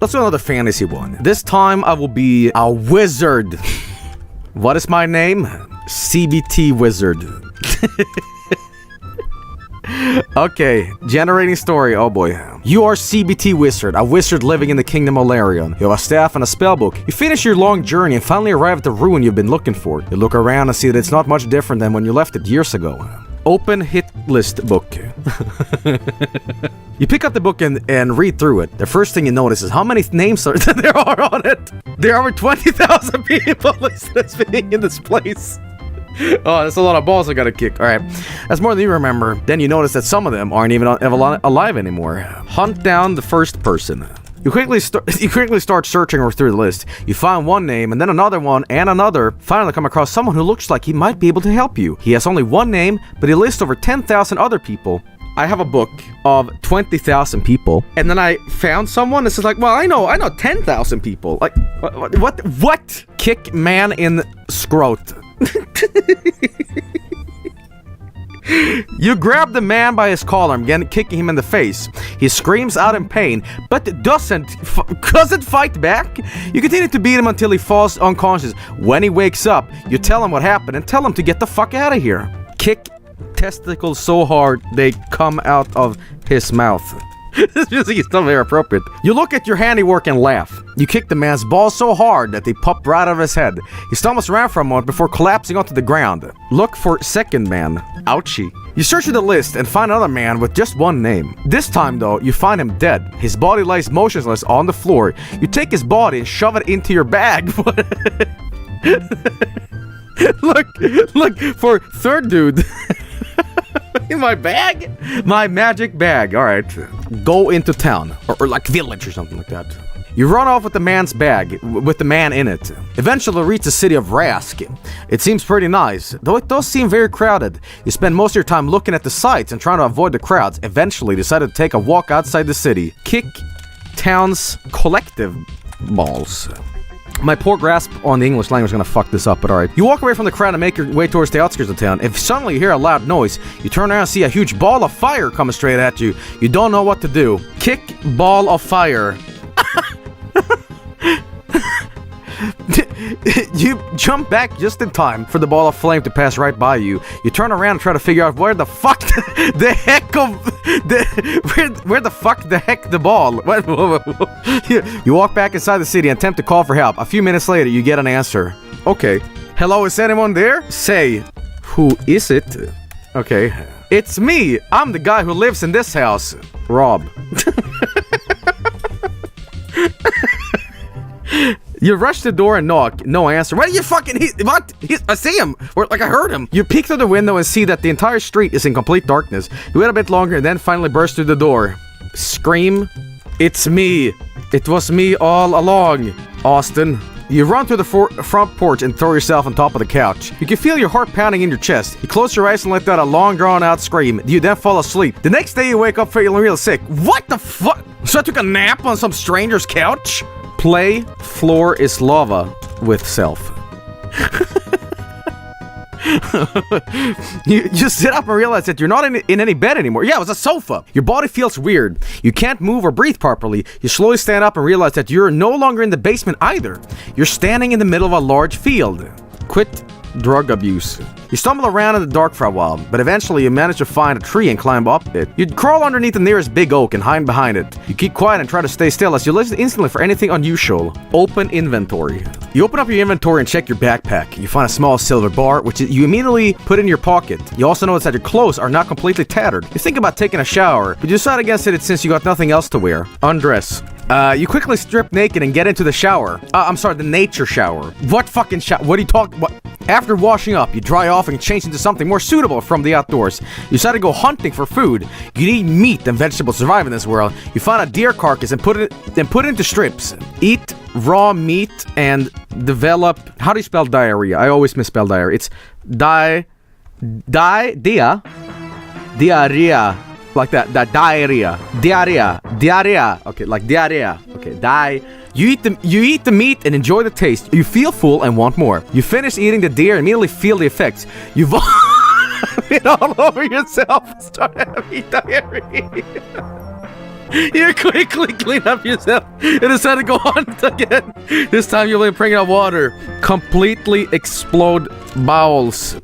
Let's do another fantasy one. This time I will be a wizard. What is my name? CBT Wizard. Okay, generating story. Oh boy. You are CBT Wizard, a wizard living in the Kingdom of Larion. You have a staff and a spellbook. You finish your long journey and finally arrive at the ruin you've been looking for. You look around and see that it's not much different than when you left it years ago. Open hit list book. You pick up the book and read through it. The first thing you notice is how many names there are on it. There are 20,000 people living in this place. Oh, that's a lot of balls I gotta kick. Alright, that's more than you remember. Then you notice that some of them aren't even alive anymore. Hunt down the first person. You quickly start searching through the list. You find one name, and then another one, and another. Finally come across someone who looks like he might be able to help you. He has only one name, but he lists over 10,000 other people. I have a book of 20,000 people, and then I found someone that's just like, well, I know 10,000 people. Like, what? Kick man in scrot. You grab the man by his collar and begin kicking him in the face. He screams out in pain, but doesn't fight back. You continue to beat him until he falls unconscious. When he wakes up, you tell him what happened and tell him to get the fuck out of here. Kick testicles so hard they come out of his mouth. This music is not very appropriate. You look at your handiwork and laugh. You kick the man's balls so hard that they pop right out of his head. He stumbles around for a moment before collapsing onto the ground. Look for second man. Ouchie. You search through the list and find another man with just one name. This time, though, you find him dead. His body lies motionless on the floor. You take his body and shove it into your bag. Look for third dude. In my bag? My magic bag. Alright. Go into town. Or like village or something like that. You run off with the man's bag, with the man in it. Eventually reach the city of Rask. It seems pretty nice, though it does seem very crowded. You spend most of your time looking at the sights and trying to avoid the crowds. Eventually decided to take a walk outside the city. Kick town's collective balls. My poor grasp on the English language is gonna fuck this up, but alright. You walk away from the crowd and make your way towards the outskirts of town. If suddenly you hear a loud noise, you turn around and see a huge ball of fire coming straight at you. You don't know what to do. Kick ball of fire. You jump back just in time for the ball of flame to pass right by you. You turn around and try to figure out where the fuck the ball. You walk back inside the city and attempt to call for help. A few minutes later, you get an answer. Okay. Hello, is anyone there? Say, who is it? Okay. It's me. I'm the guy who lives in this house. Rob. You rush the door and knock. No answer. What are you fucking... What? I see him. Or like I heard him. You peek through the window and see that the entire street is in complete darkness. You wait a bit longer and then finally burst through the door. Scream. It's me. It was me all along. Austin. You run to the front porch and throw yourself on top of the couch. You can feel your heart pounding in your chest. You close your eyes and let out a long drawn-out scream. You then fall asleep. The next day you wake up feeling real sick. What the fuck? So I took a nap on some stranger's couch? Play Floor is Lava with self. You sit up and realize that you're not in any bed anymore. Yeah, it was a sofa. Your body feels weird. You can't move or breathe properly. You slowly stand up and realize that you're no longer in the basement either. You're standing in the middle of a large field. Quit drug abuse. You stumble around in the dark for a while, but eventually you manage to find a tree and climb up it. You crawl underneath the nearest big oak and hide behind it. You keep quiet and try to stay still as you listen instantly for anything unusual. Open inventory. You open up your inventory and check your backpack. You find a small silver bar, which you immediately put in your pocket. You also notice that your clothes are not completely tattered. You think about taking a shower, but you decide against it since you got nothing else to wear. Undress. You quickly strip naked and get into the shower. I'm sorry, the nature shower. What fucking shower? What are you talking? What? After washing up, you dry off and change into something more suitable from the outdoors. You decide to go hunting for food. You need meat and vegetables to survive in this world. You find a deer carcass and put it into strips. Eat raw meat and develop... How do you spell diarrhea? I always misspell diarrhea. It's diarrhea. Like that diarrhea. Okay, like diarrhea. Okay, You eat the meat and enjoy the taste. You feel full and want more. You finish eating the deer and immediately feel the effects. You vomit all over yourself and start having diarrhea. You quickly clean up yourself and decide to go on again. This time you'll be bringing out water. Completely explode bowels.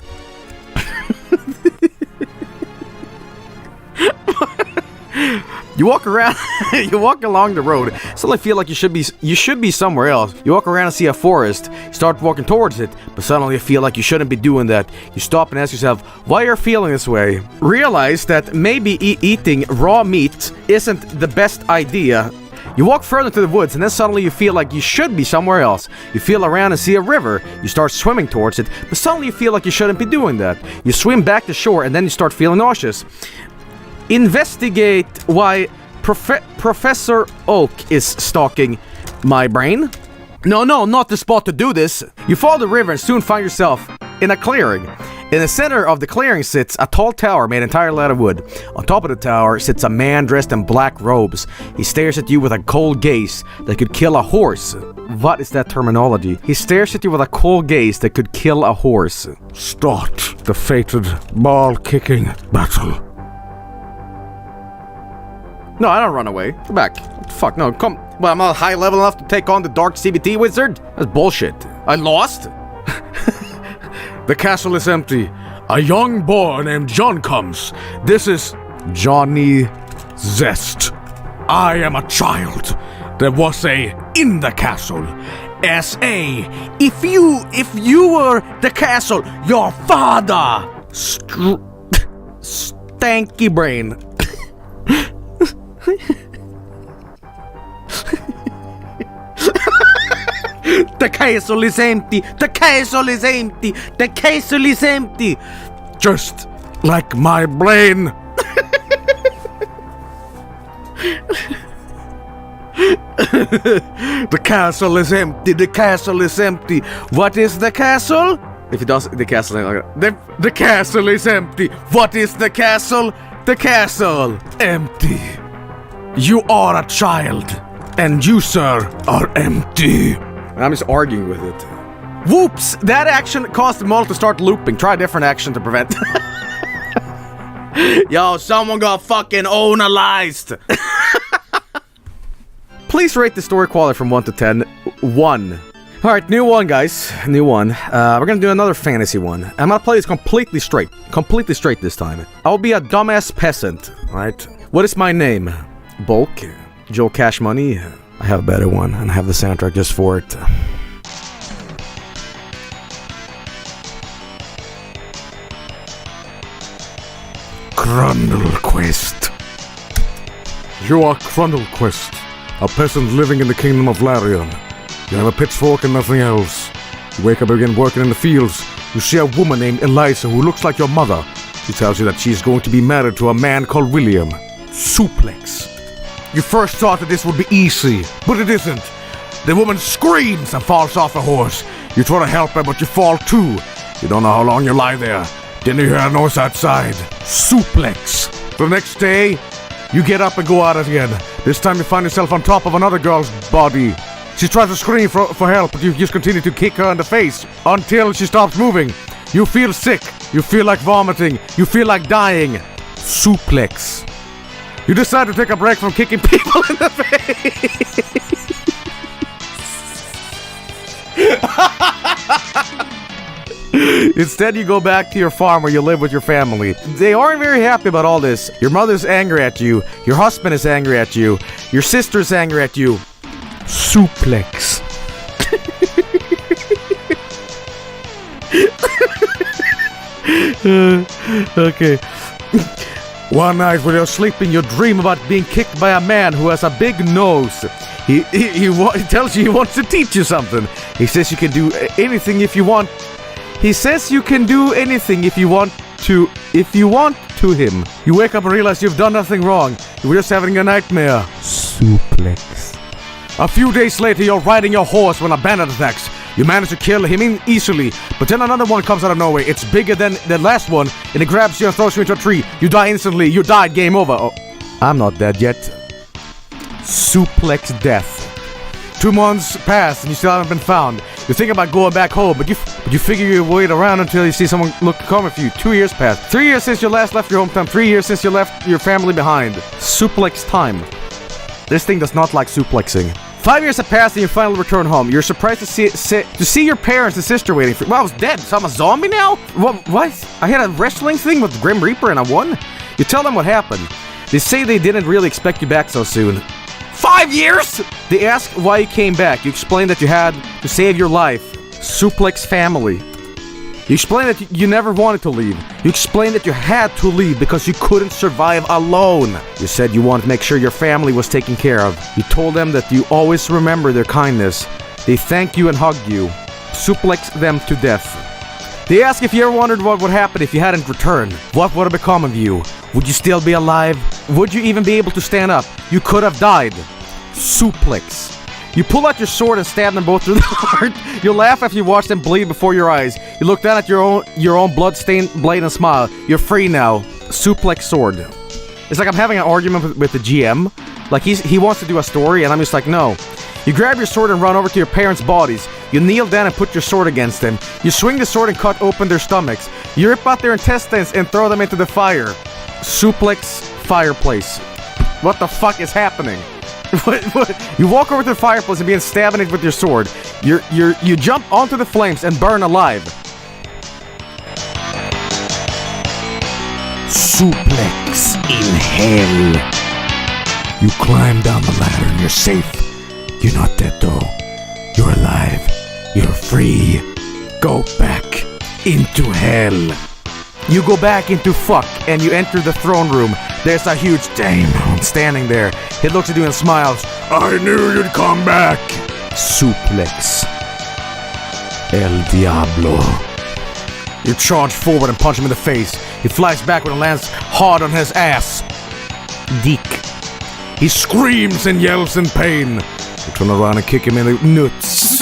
You walk around, you walk along the road. Suddenly feel like you should be somewhere else. You walk around and see a forest. You start walking towards it, but suddenly you feel like you shouldn't be doing that. You stop and ask yourself, why you're feeling this way? Realize that maybe eating raw meat isn't the best idea. You walk further to the woods and then suddenly you feel like you should be somewhere else. You feel around and see a river. You start swimming towards it, but suddenly you feel like you shouldn't be doing that. You swim back to shore and then you start feeling nauseous. Investigate why Professor Oak is stalking my brain. No, not the spot to do this. You follow the river and soon find yourself in a clearing. In the center of the clearing sits a tall tower made entirely out of wood. On top of the tower sits a man dressed in black robes. He stares at you with a cold gaze that could kill a horse. What is that terminology? He stares at you with a cold gaze that could kill a horse. Start the fated ball-kicking battle. No, I don't run away. Go back. What the fuck? No, come. Well, I'm not high level enough to take on the dark CBT wizard? That's bullshit. I lost? The castle is empty. A young boy named John comes. This is Johnny Zest. I am a child. There was a in the castle. S.A. If you were the castle, your father. Stanky brain. The castle is empty. The castle is empty. The castle is empty. Just like my brain. The castle is empty. The castle is empty. What is the castle? If it does, the castle. The castle is empty. What is the castle? The castle empty. You are a child, and you, sir, are empty. I'm just arguing with it. Whoops! That action caused the model to start looping. Try a different action to prevent. Yo, someone got fucking ownalized. Please rate the story quality from 1 to 10. 1. Alright, new one, guys. New one. We're gonna do another fantasy one. I'm gonna play this completely straight. Completely straight this time. I'll be a dumbass peasant, alright? What is my name? Bulk? Joe Cash Money? I have a better one, and I have the soundtrack just for it. Grundlequist. You are Grundlequist, a peasant living in the kingdom of Larion. You have a pitchfork and nothing else. You wake up and begin working in the fields. You see a woman named Eliza who looks like your mother. She tells you that she's going to be married to a man called William. Suplex. You first thought that this would be easy, but it isn't. The woman screams and falls off a horse. You try to help her, but you fall too. You don't know how long you lie there. Then you hear a noise outside. Suplex. The next day, you get up and go out again. This time you find yourself on top of another girl's body. She tries to scream for help, but you just continue to kick her in the face until she stops moving. You feel sick. You feel like vomiting. You feel like dying. Suplex. You decide to take a break from kicking people in the face. Instead, you go back to your farm where you live with your family. They aren't very happy about all this. Your mother's angry at you. Your husband is angry at you. Your sister's angry at you. Suplex. Okay. One night when you're sleeping, you dream about being kicked by a man who has a big nose. He tells you he wants to teach you something. He says you can do anything if you want. He says you can do anything if you want to him. You wake up and realize you've done nothing wrong. You were just having a nightmare. Suplex. A few days later, you're riding your horse when a bandit attacks. You manage to kill him easily, but then another one comes out of nowhere. It's bigger than the last one, and it grabs you and throws you into a tree. You die instantly. You died. Game over. Oh, I'm not dead yet. Suplex death. 2 months pass, and you still haven't been found. You think about going back home, but you figure you wait around until you see someone coming for you. 2 years pass. 3 years since you last left your hometown. 3 years since you left your family behind. Suplex time. This thing does not like suplexing. 5 years have passed and you finally return home. You're surprised to see your parents and sister waiting for you. Well, I was dead, so I'm a zombie now? What? I had a wrestling thing with Grim Reaper and I won? You tell them what happened. They say they didn't really expect you back so soon. 5 years?! They ask why you came back. You explain that you had to save your life. Suplex family. You explain that you never wanted to leave. You explained that you had to leave because you couldn't survive alone. You said you wanted to make sure your family was taken care of. You told them that you always remember their kindness. They thank you and hug you. Suplex them to death. They ask if you ever wondered what would happen if you hadn't returned. What would have become of you? Would you still be alive? Would you even be able to stand up? You could have died. Suplex. You pull out your sword and stab them both through the heart. You laugh after you watch them bleed before your eyes. You look down at your own blood-stained blade and smile. You're free now. Suplex sword. It's like I'm having an argument with the GM. Like he wants to do a story and I'm just like, no. You grab your sword and run over to your parents' bodies. You kneel down and put your sword against them. You swing the sword and cut open their stomachs. You rip out their intestines and throw them into the fire. Suplex fireplace. What the fuck is happening? What? You walk over to the fireplace and begin stabbing it with your sword. You jump onto the flames and burn alive. Suplex in hell. You climb down the ladder and you're safe. You're not dead though. You're alive. You're free. Go back into hell. You go back into fuck and you enter the throne room. There's a huge demon standing there. He looks at you and smiles. I knew you'd come back. Suplex. El Diablo. You charge forward and punch him in the face. He flies backward and lands hard on his ass. Dick. He screams and yells in pain. You turn around and kick him in the nuts.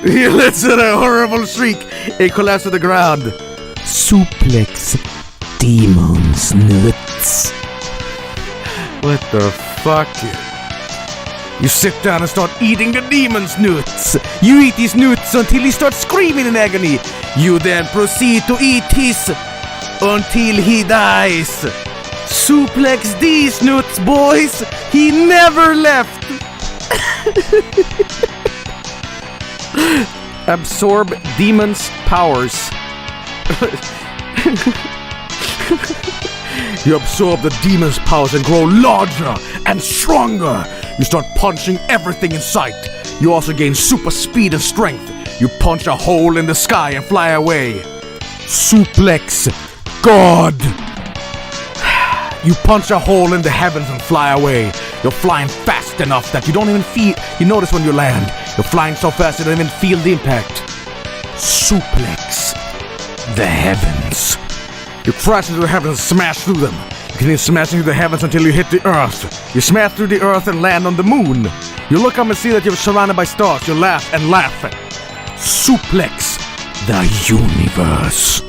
He lets out a horrible shriek and collapses to the ground. Suplex demon's nuts. What the fuck? You sit down and start eating the demon's nuts. You eat his nuts until he starts screaming in agony. You then proceed to eat his until he dies. Suplex these nuts, boys. He never left. Absorb demon's powers. You absorb the demon's powers and grow larger and stronger. You start punching everything in sight. You also gain super speed and strength. You punch a hole in the sky and fly away. Suplex God. You punch a hole in the heavens and fly away. You're flying fast enough that you don't even you notice when you land. You're flying so fast you don't even feel the impact. Suplex the heavens. You crash into the heavens and smash through them. You can even smash into the heavens until you hit the earth. You smash through the earth and land on the moon. You look up and see that you're surrounded by stars. You laugh and laugh. Suplex the universe.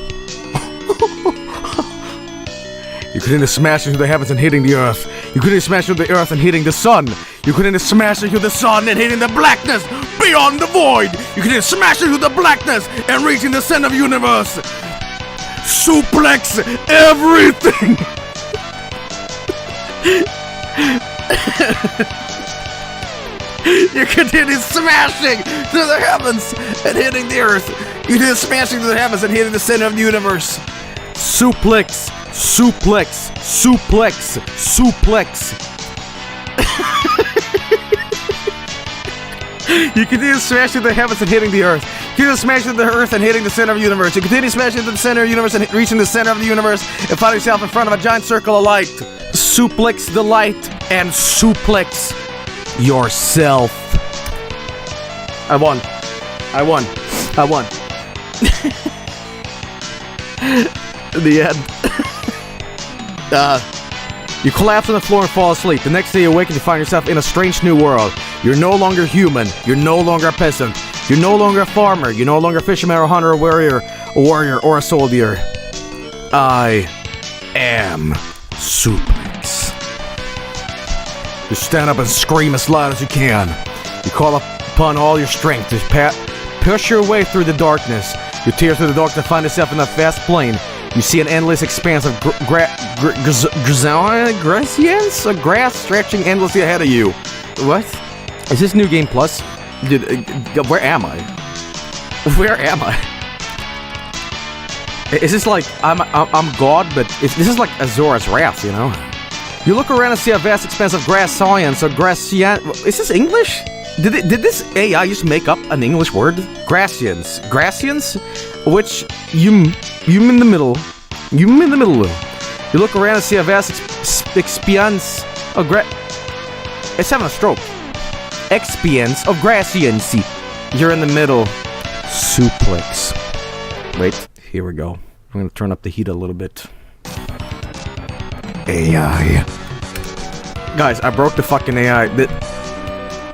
You could even smash into the heavens and hitting the earth. You could even smash into the earth and hitting the sun. You could even smash into the sun and hitting the blackness beyond the void. You could even smash into the blackness and reaching the center of the universe. Suplex everything. You continue smashing through the heavens and hitting the earth. You continue smashing through the heavens and hitting the center of the universe. Suplex, suplex, suplex, suplex. You continue smashing the heavens and hitting the earth. You continue smashing the earth and hitting the center of the universe. You continue smashing into the center of the universe and reaching the center of the universe and find yourself in front of a giant circle of light. Suplex the light and suplex yourself. I won. I won. I won. The end. You collapse on the floor and fall asleep. The next day you wake and you find yourself in a strange new world. You're no longer human. You're no longer a peasant. You're no longer a farmer. You're no longer a fisherman or a hunter or a warrior or a soldier. I am suplex. You stand up and scream as loud as you can. You call upon all your strength to push your way through the darkness. You tear through the dark to find yourself in a vast plain. You see an endless expanse of grass stretching endlessly ahead of you. What? Is this New Game Plus? Dude, where am I? Where am I? Is this like I'm God, but this is like Azor's Wrath, you know? You look around and see a vast expanse of grass science or grassian. Is this English? Did this AI just make up an English word? Grassians, which you in the middle. You look around and see a vast expanse of It's having a stroke. Expanse of grassians. You're in the middle. Suplex. Wait, here we go. I'm gonna turn up the heat a little bit. AI. Guys, I broke the fucking AI.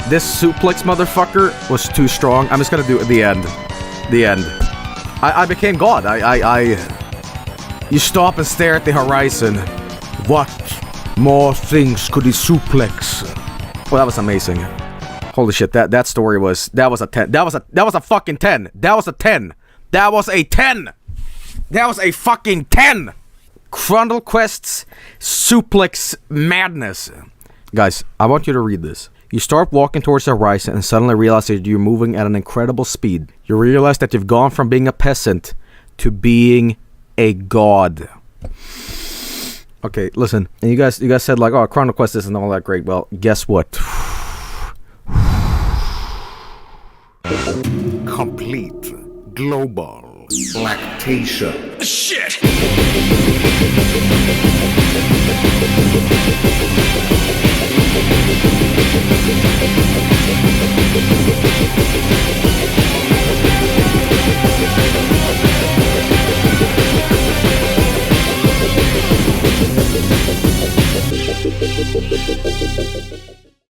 This suplex motherfucker was too strong. I'm just gonna do it at the end. I became God. You stop and stare at the horizon. What more things could he suplex? Well, that was amazing. Holy shit, that story was a 10. That was a fucking 10. That was a 10. That was a 10. That was a fucking 10. Crundle Quest's suplex madness. Guys, I want you to read this. You start walking towards the horizon and suddenly realize that you're moving at an incredible speed. You realize that you've gone from being a peasant to being a god. Okay, listen. And you guys said like, oh, Chrono Quest isn't all that great. Well, guess what? Complete global lactation. Shit!